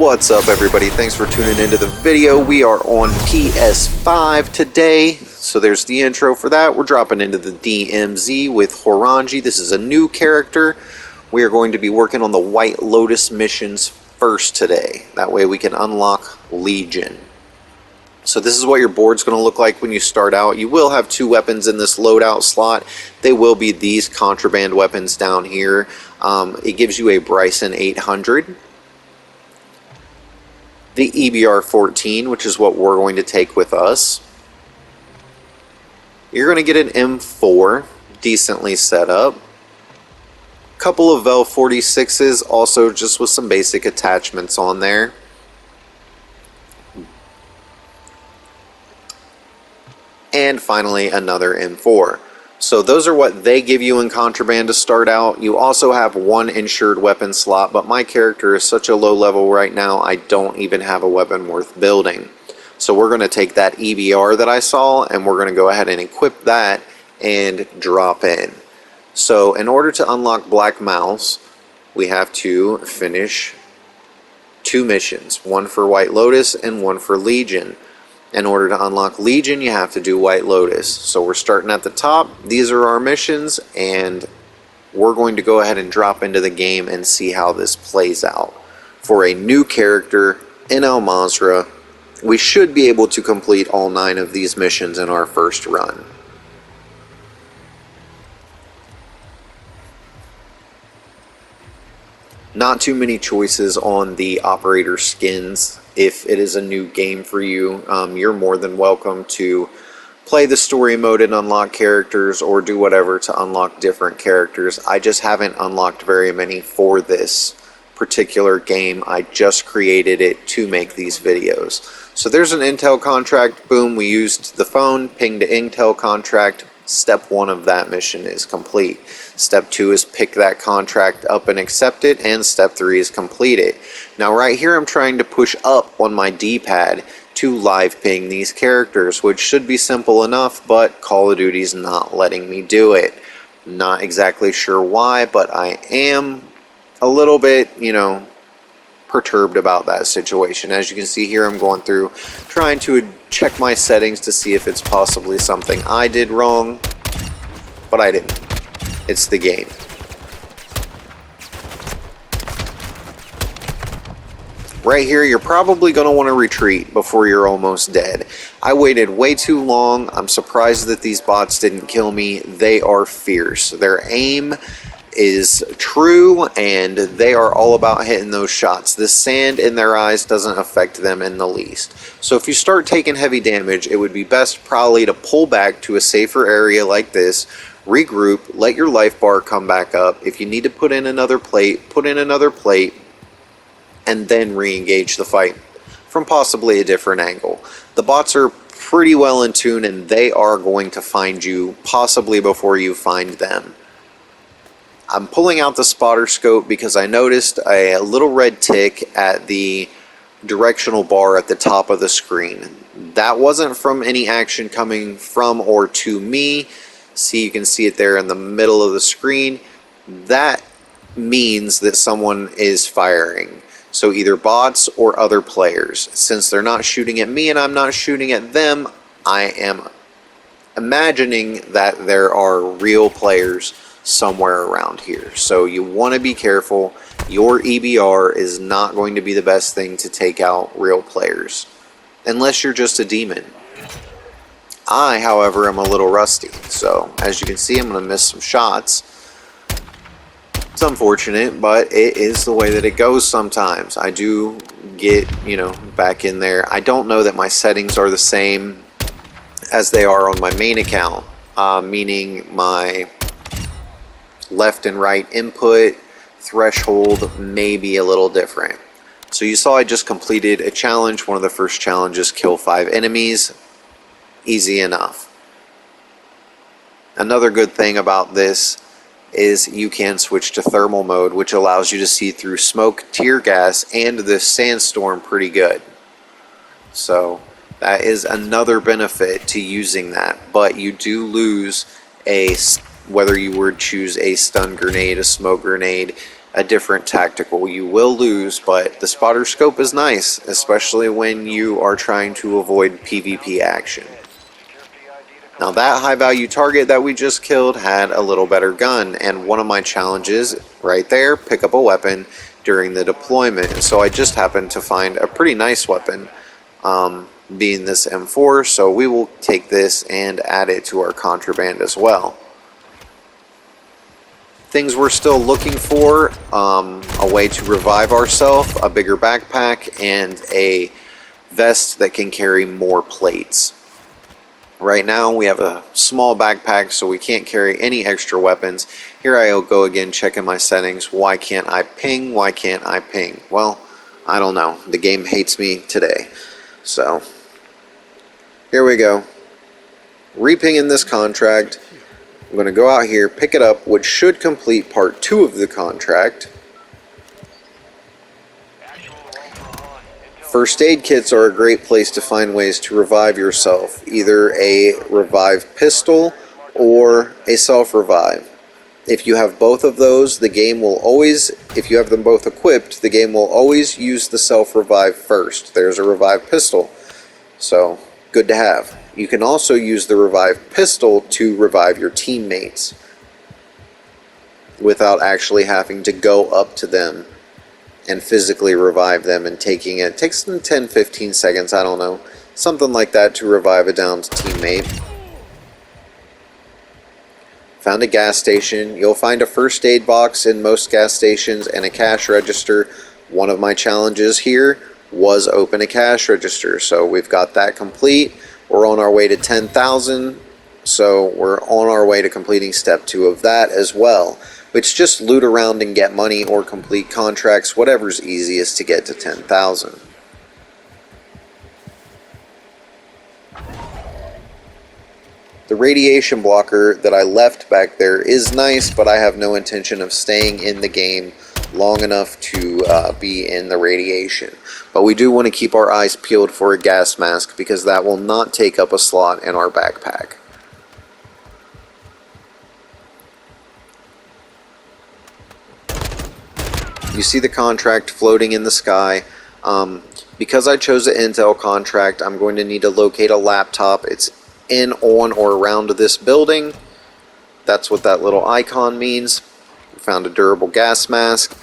What's up, everybody? Thanks for tuning into the video. We are on PS5 today, so there's the intro for that. We're dropping into the DMZ with Horanji. This is a new character. We are going to be working on the White Lotus missions first today. That way we can unlock Legion. So this is what your board's going to look like when you start out. You will have two weapons in this loadout slot. They will be these contraband weapons down here. It gives you a Bryson 800. The EBR-14, which is what we're going to take with us. You're going to get an M4, decently set up. Couple of Vel 46s, also just with some basic attachments on there. And finally, another M4. So those are what they give you in contraband to start out. You also have one insured weapon slot, but my character is such a low level right now, I don't even have a weapon worth building. So we're going to take that EBR that I saw, and we're going to go ahead and equip that and drop in. So in order to unlock Black Mouse, we have to finish two missions, one for White Lotus and one for Legion. In order to unlock Legion, you have to do White Lotus. So we're starting at the top. These are our missions, and we're going to go ahead and drop into the game and see how this plays out. For a new character in El Mazrah, we should be able to complete all 9 of these missions in our first run. Not too many choices on the operator skins. If it is a new game for you, you're more than welcome to play the story mode and unlock characters, or do whatever to unlock different characters. I just haven't unlocked very many for this particular game. I just created it to make these videos. So there's an Intel contract. Boom, we used the phone, pinged to Intel contract. Step 1 of that mission is complete. Step 2 is pick that contract up and accept it, and step 3 is complete it. Now right here I'm trying to push up on my D-pad to live ping these characters, which should be simple enough, but Call of Duty's not letting me do it. Not exactly sure why, but I am a little bit, perturbed about that situation. As you can see here, I'm going through trying to check my settings to see if it's possibly something I did wrong, but I didn't. It's the game. Right here, you're probably going to want to retreat before you're almost dead. I waited way too long. I'm surprised that these bots didn't kill me. They are fierce. Their aim is true, and they are all about hitting those shots. The sand in their eyes doesn't affect them in the least. So if you start taking heavy damage, it would be best probably to pull back to a safer area like this, regroup, let your life bar come back up. If you need to put in another plate, put in another plate, and then re-engage the fight from possibly a different angle. The bots are pretty well in tune, and they are going to find you possibly before you find them. I'm pulling out the spotter scope because I noticed a little red tick at the directional bar at the top of the screen. That wasn't from any action coming from or to me. See, you can see it there in the middle of the screen. That means that someone is firing. So either bots or other players. Since they're not shooting at me and I'm not shooting at them, I am imagining that there are real players somewhere around here. So you want to be careful. Your EBR is not going to be the best thing to take out real players, unless you're just a demon. I, however, am a little rusty. So as you can see, I'm going to miss some shots. It's unfortunate, but it is the way that it goes sometimes. I do get, back in there. I don't know that my settings are the same as they are on my main account, meaning my left and right input threshold may be a little different. So you saw I just completed a challenge. One of the first challenges, kill 5 enemies. Easy enough. Another good thing about this is you can switch to thermal mode, which allows you to see through smoke, tear gas, and the sandstorm pretty good. So that is another benefit to using that, but you do lose whether you would choose a stun grenade, a smoke grenade, a different tactical. You will lose, but the spotter scope is nice, especially when you are trying to avoid PvP action. Now that high value target that we just killed had a little better gun, and one of my challenges right there, pick up a weapon during the deployment. And so I just happened to find a pretty nice weapon, being this M4, so we will take this and add it to our contraband as well. Things we're still looking for, a way to revive ourselves, a bigger backpack, and a vest that can carry more plates. Right now we have a small backpack, so we can't carry any extra weapons. Here I go again, checking my settings. Why can't I ping? Why can't I ping? Well, I don't know. The game hates me today. So, here we go. Repinging this contract. I'm going to go out here, pick it up, which should complete part 2 of the contract. First aid kits are a great place to find ways to revive yourself, either a revive pistol or a self-revive. If you have both of those, the game will always, if you have them both equipped, the game will always use the self-revive first. There's a revive pistol, so good to have. You can also use the revive pistol to revive your teammates without actually having to go up to them and physically revive them and taking it. It takes them 10-15 seconds, I don't know, something like that, to revive a downed teammate. Found a gas station. You'll find a first aid box in most gas stations and a cash register. One of my challenges here was open a cash register, so we've got that complete. We're on our way to 10,000, so we're on our way to completing step 2 of that as well, which just loot around and get money or complete contracts, whatever's easiest to get to 10,000. The radiation blocker that I left back there is nice, but I have no intention of staying in the game long enough to be in the radiation. But we do want to keep our eyes peeled for a gas mask, because that will not take up a slot in our backpack. You see the contract floating in the sky. Because I chose an Intel contract, I'm going to need to locate a laptop. It's in, on, or around this building. That's what that little icon means. Found a durable gas mask.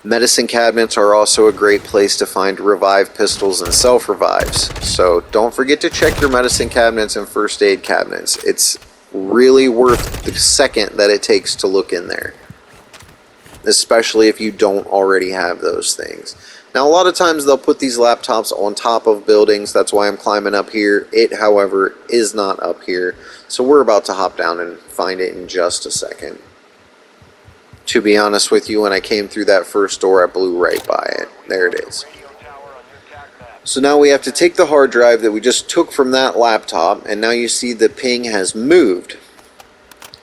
Medicine cabinets are also a great place to find revive pistols and self-revives. So don't forget to check your medicine cabinets and first aid cabinets. It's really worth the second that it takes to look in there, especially if you don't already have those things. Now, a lot of times they'll put these laptops on top of buildings. That's why I'm climbing up here. It, however, is not up here. So we're about to hop down and find it in just a second. To be honest with you, when I came through that first door, I blew right by it. There it is. So now we have to take the hard drive that we just took from that laptop, and now you see the ping has moved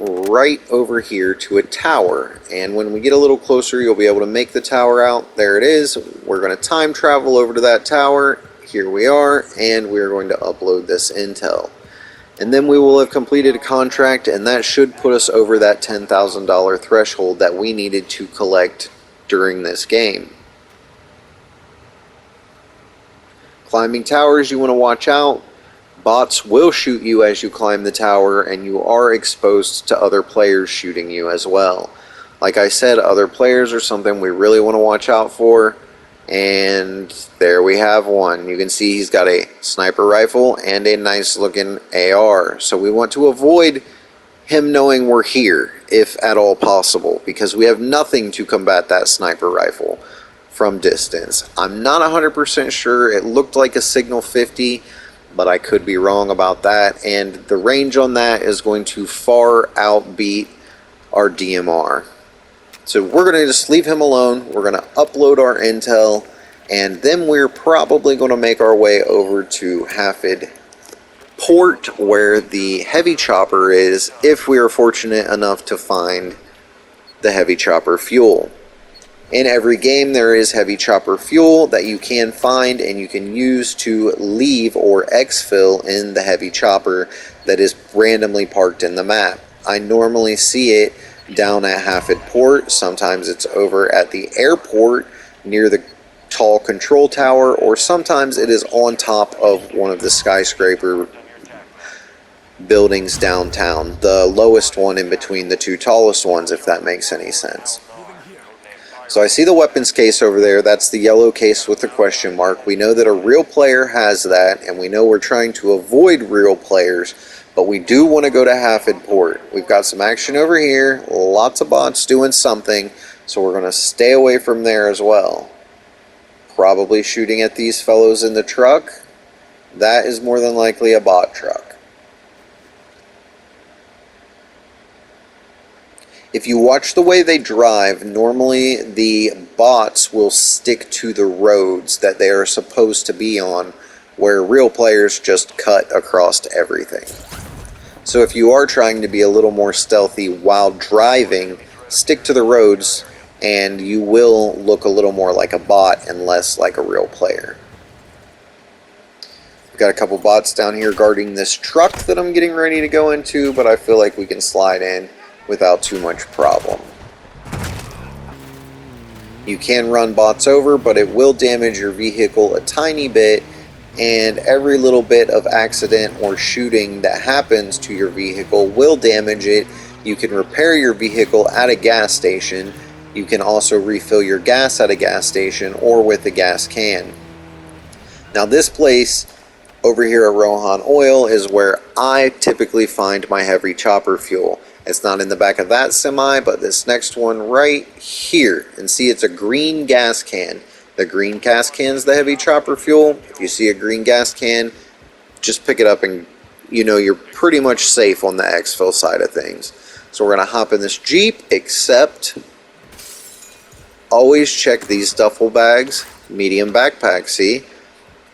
right over here to a tower. And when we get a little closer, you'll be able to make the tower out. There it is. We're going to time travel over to that tower. Here we are, and we're going to upload this intel. And then we will have completed a contract, and that should put us over that $10,000 threshold that we needed to collect during this game. Climbing towers, you want to watch out. Bots will shoot you as you climb the tower, and you are exposed to other players shooting you as well. Like I said, other players are something we really want to watch out for. And there we have one. You can see he's got a sniper rifle and a nice looking AR. So we want to avoid him knowing we're here, if at all possible, because we have nothing to combat that sniper rifle from distance. I'm not 100% sure. It looked like a Signal 50, but I could be wrong about that. And the range on that is going to far outbeat our DMR. So we're going to just leave him alone. We're going to upload our intel, and then we're probably going to make our way over to Hafid Port, where the heavy chopper is, if we are fortunate enough to find the heavy chopper fuel. In every game there is heavy chopper fuel that you can find and you can use to leave or exfil in the heavy chopper that is randomly parked in the map. I normally see it down at Hafid Port. Sometimes it's over at the airport near the tall control tower, or sometimes it is on top of one of the skyscraper buildings downtown, the lowest one in between the two tallest ones, if that makes any sense. So I see the weapons case over there. That's the yellow case with the question mark. We know that a real player has that, and we know we're trying to avoid real players, but we do want to go to Hafid Port. We've got some action over here, lots of bots doing something, so we're going to stay away from there as well. Probably shooting at these fellows in the truck. That is more than likely a bot truck. If you watch the way they drive, normally the bots will stick to the roads that they are supposed to be on, where real players just cut across everything. So if you are trying to be a little more stealthy while driving, stick to the roads and you will look a little more like a bot and less like a real player. We've got a couple bots down here guarding this truck that I'm getting ready to go into, but I feel like we can slide in without too much problem. You can run bots over, but it will damage your vehicle a tiny bit, and every little bit of accident or shooting that happens to your vehicle will damage it. You can repair your vehicle at a gas station. You can also refill your gas at a gas station or with a gas can. Now this place over here at Rohan Oil is where I typically find my heavy chopper fuel. It's not in the back of that semi, but this next one right here. And see, it's a green gas can. The green gas can is the heavy chopper fuel. If you see a green gas can, just pick it up and you know you're pretty much safe on the exfil side of things. So we're going to hop in this Jeep, except always check these duffel bags, medium backpack, see,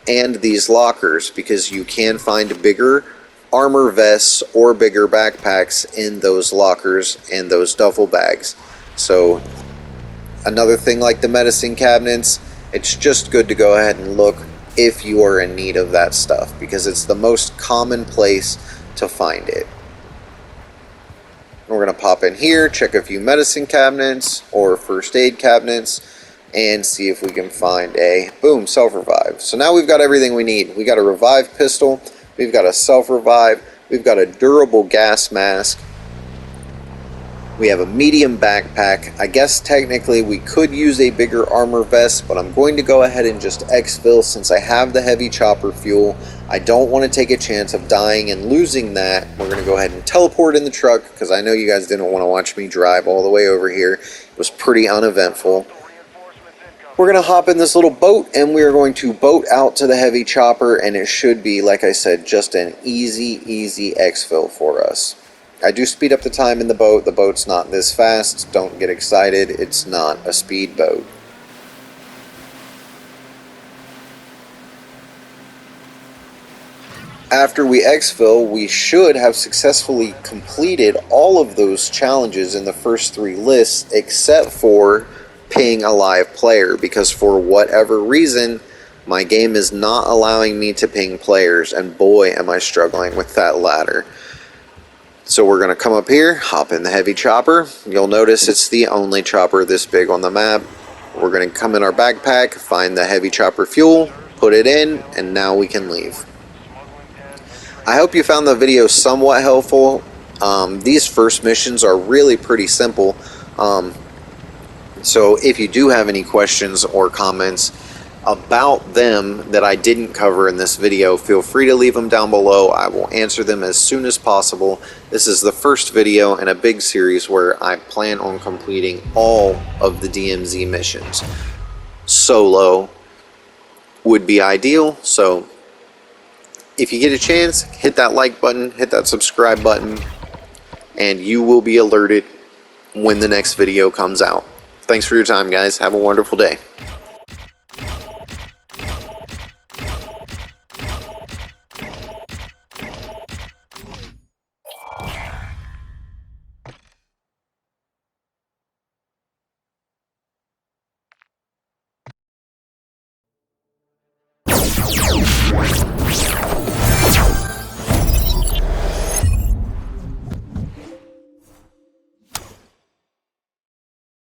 and these lockers, because you can find bigger armor vests or bigger backpacks in those lockers and those duffel bags. So another thing like the medicine cabinets, it's just good to go ahead and look if you are in need of that stuff, because it's the most common place to find it. We're going to pop in here, check a few medicine cabinets or first aid cabinets, and see if we can find a, boom, self-revive. So now we've got everything we need. We got a revive pistol, we've got a self-revive, we've got a durable gas mask, we have a medium backpack. I guess technically we could use a bigger armor vest, but I'm going to go ahead and just exfil since I have the heavy chopper fuel. I don't want to take a chance of dying and losing that. We're going to go ahead and teleport in the truck, because I know you guys didn't want to watch me drive all the way over here. It was pretty uneventful. We're going to hop in this little boat, and we are going to boat out to the heavy chopper, and it should be, like I said, just an easy exfil for us. I do speed up the time in the boat. The boat's not this fast. Don't get excited. It's not a speed boat. After we exfil, we should have successfully completed all of those challenges in the first 3 lists, except for ping a live player, because for whatever reason my game is not allowing me to ping players, and boy am I struggling with that latter. So we're going to come up here, hop in the heavy chopper. You'll notice it's the only chopper this big on the map. We're going to come in our backpack, find the heavy chopper fuel, put it in, and now we can leave. I hope you found the video somewhat helpful. These first missions are really pretty simple. So if you do have any questions or comments about them that I didn't cover in this video, feel free to leave them down below. I will answer them as soon as possible. This is the first video in a big series where I plan on completing all of the DMZ missions. Solo would be ideal, so if you get a chance, hit that like button, hit that subscribe button, and you will be alerted when the next video comes out. Thanks for your time, guys. Have a wonderful day.